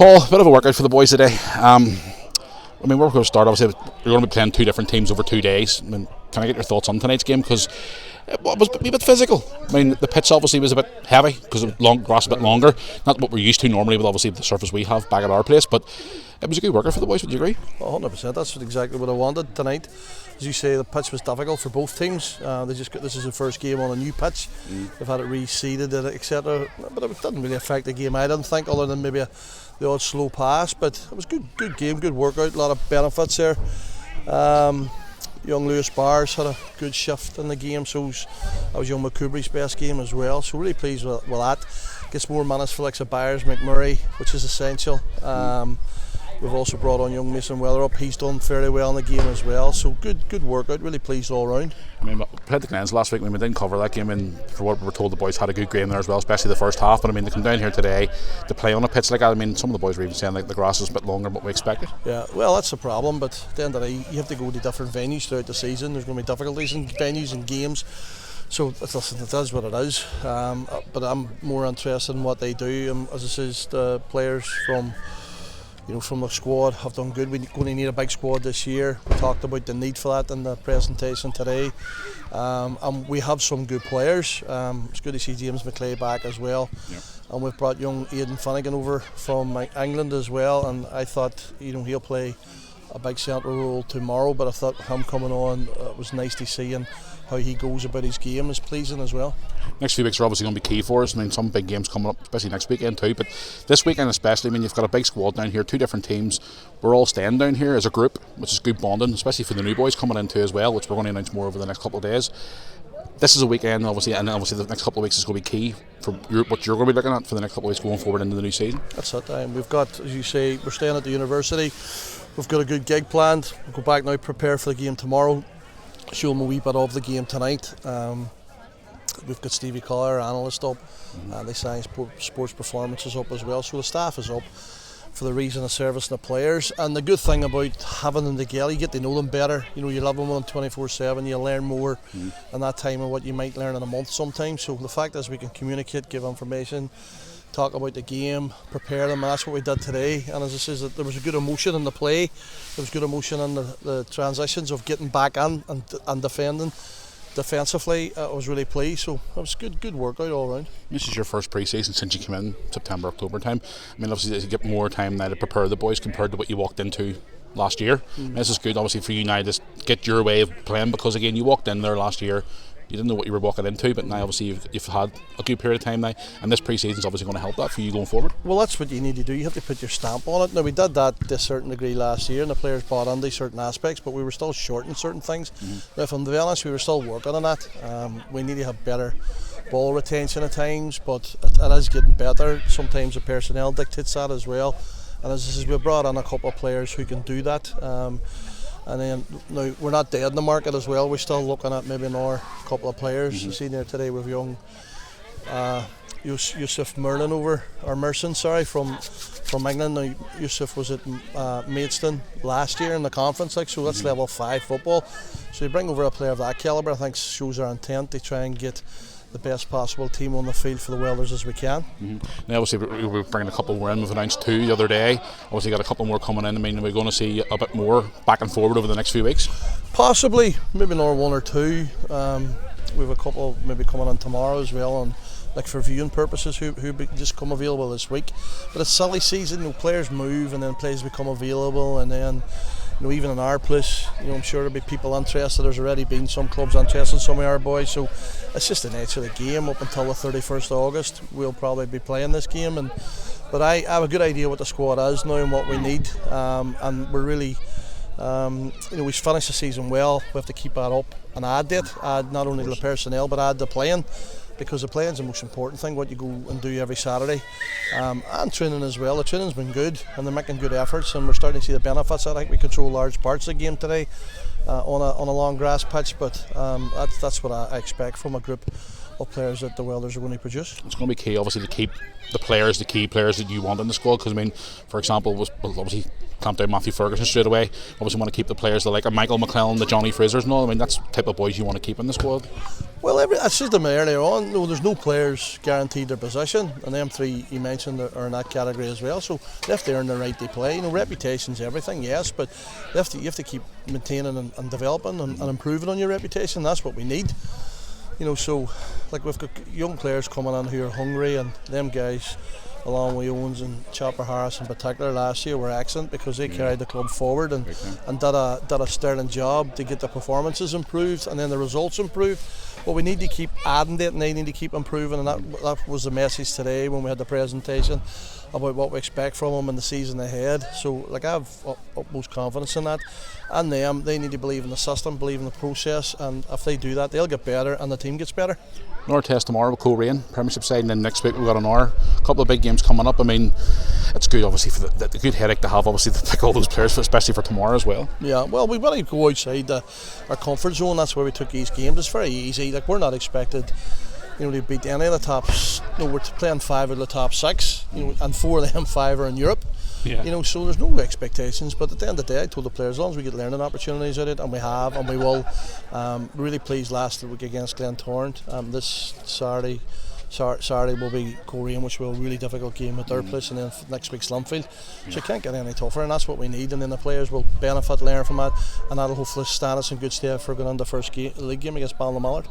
Paul, a bit of a workout for the boys today. I mean, we're going to start, obviously, you're going to be playing two different teams over 2 days. I mean, can I get your thoughts on tonight's game? Because it was a bit physical. I mean, the pitch obviously was a bit heavy because the grass a bit longer. Not what we're used to normally with obviously the surface we have back at our place, but it was a good workout for the boys. Would you agree? 100%. That's exactly what I wanted tonight. As you say, the pitch was difficult for both teams. This is the first game on a new pitch. They've had it reseeded, etc. But it didn't really affect the game, I didn't think, other than maybe the odd slow pass. But it was good game, good workout, a lot of benefits there. Young Lewis Barrs had a good shift in the game, so that was young McCoubrey's best game as well. So really pleased with that. Gets more minutes for Alexa Byers, McMurray, which is essential. We've also brought on young Mason Weatherup. He's done fairly well in the game as well. So good workout. Really pleased all round. I mean, we played the Glens last week. I mean, we didn't cover that game, and for what we were told, the boys had a good game there as well, especially the first half. But I mean, they come down here today to play on a pitch like that. I mean, some of the boys were even saying like the grass is a bit longer than what we expected. Yeah, well, that's the problem. But at the end of the day, you have to go to different venues throughout the season. There's going to be difficulties in venues and games. So listen, it is what it is. But I'm more interested in what they do. As I says, the players from the squad have done good. We're going to need a big squad this year. We talked about the need for that in the presentation today. And we have some good players. It's good to see James McClay back as well. Yep. And we've brought young Aidan Finnegan over from England as well. And I thought he'll play a big centre role tomorrow. But I thought him coming on, it was nice to see, and how he goes about his game is pleasing as well. Next few weeks are obviously going to be key for us. I mean, some big games coming up, especially next weekend too. But this weekend especially, I mean, you've got a big squad down here, 2 different teams. We're all staying down here as a group, which is good bonding, especially for the new boys coming in too as well, which we're going to announce more over the next couple of days. This is a weekend, obviously, and obviously the next couple of weeks is going to be key for what you're going to be looking at for the next couple of weeks going forward into the new season. That's it. We've got, as you say, we're staying at the university. We've got a good gig planned. We'll go back now, prepare for the game tomorrow. Show them a wee bit of the game tonight. We've got Stevie Collar, our analyst, up. They sign sports performances up as well. So the staff is up for the reason of servicing the players. And the good thing about having them together, you get to know them better. You live with them 24/7. You learn more in that time of what you might learn in a month sometimes. So the fact is we can communicate, give information, talk about the game, prepare them, and that's what we did today. And as I said, there was a good emotion in the play. There was good emotion in the transitions of getting back in and defending. Defensively, I was really pleased, so it was good workout all round. This is your first pre-season since you came in September, October time. I mean, obviously you get more time now to prepare the boys compared to what you walked into last year. This is good obviously for you now to get your way of playing, because again you walked in there last year, you didn't know what you were walking into, but now obviously you've had a good period of time now, and this pre-season is obviously going to help that for you going forward. Well, that's what you need to do. You have to put your stamp on it. Now, we did that to a certain degree last year, and the players bought into certain aspects, but we were still short in certain things. Now, if I'm to be honest, we were still working on that. We need to have better ball retention at times, but it is getting better. Sometimes the personnel dictates that as well, and as I said, we brought in a couple of players who can do that. And then now we're not dead in the market as well. We're still looking at maybe another couple of players. You see there today with young Yusuf Merlin from England. Now Yusuf was at Maidstone last year in the conference, so that's level 5 football. So you bring over a player of that calibre, I think shows our intent to try and get the best possible team on the field for the Welders as we can. Now obviously we're bringing a couple more in. We've announced 2 the other day. Obviously got a couple more coming in. I mean, we're going to see a bit more back and forward over the next few weeks. Possibly, maybe another 1 or 2. We have a couple maybe coming in tomorrow as well, and like for viewing purposes who just come available this week. But it's silly season. Players move and then players become available, and then even in our place, I'm sure there'll be people interested. There's already been some clubs interested in some of our boys, so it's just the nature of the game. Up until the 31st of August, we'll probably be playing this game, but I have a good idea what the squad is now and what we need, and we're really, we finished the season well. We have to keep that up and add not only the personnel but add the playing, because the playing is the most important thing, what you go and do every Saturday, and training as well. The training's been good and they're making good efforts, and we're starting to see the benefits. I think we control large parts of the game today on a long grass pitch, but that's what I expect from a group of players that the Welders are going to produce. It's going to be key obviously to keep the key players that you want in the squad, because I mean, for example, we'll obviously clamp down Matthew Ferguson straight away. Obviously want to keep the players like Michael McClellan, the Johnny Frasers and all. I mean, that's the type of boys you want to keep in the squad. Well, I said to them earlier on, no, there's no players guaranteed their position, and them three you mentioned are in that category as well. So they have to earn the right to play. You know, reputation's everything, yes, but you have to keep maintaining and developing and improving on your reputation. That's what we need. You know, so like we've got young players coming in who are hungry, and them guys, along with Owens and Chopper Harris in particular last year, were excellent because they carried the club forward and did a sterling job to get the performances improved and then the results improved. But we need to keep adding to it, and they need to keep improving, and that was the message today when we had the presentation about what we expect from them in the season ahead. So like I have utmost confidence in that, and they need to believe in the system, believe in the process, and if they do that, they'll get better and the team gets better. Another test tomorrow with Coleraine, Premiership side, and then next week we've got a couple of big games coming up. I mean, it's good obviously for the good headache to have, obviously, to pick all those players, especially for tomorrow as well. Yeah, well, we've got to go outside our comfort zone. That's where we took these games. It's very easy. Like, we're not expected, you know, to beat any of the tops. You know, we're playing 5 of the top 6, you know, and 4 of them 5 are in Europe. Yeah. You know, so there's no expectations, but at the end of the day, I told the players, as long as we get learning opportunities out of it, and we have, and we will. Really pleased last week against Glentorrent. This Saturday will be Coleraine, which will be a really difficult game at their place, and then next week's Lumfield. So you can't get any tougher, and that's what we need. And then the players will benefit, learn from that, and that'll hopefully stand us in good stead for going on the first league game against Ballymallard.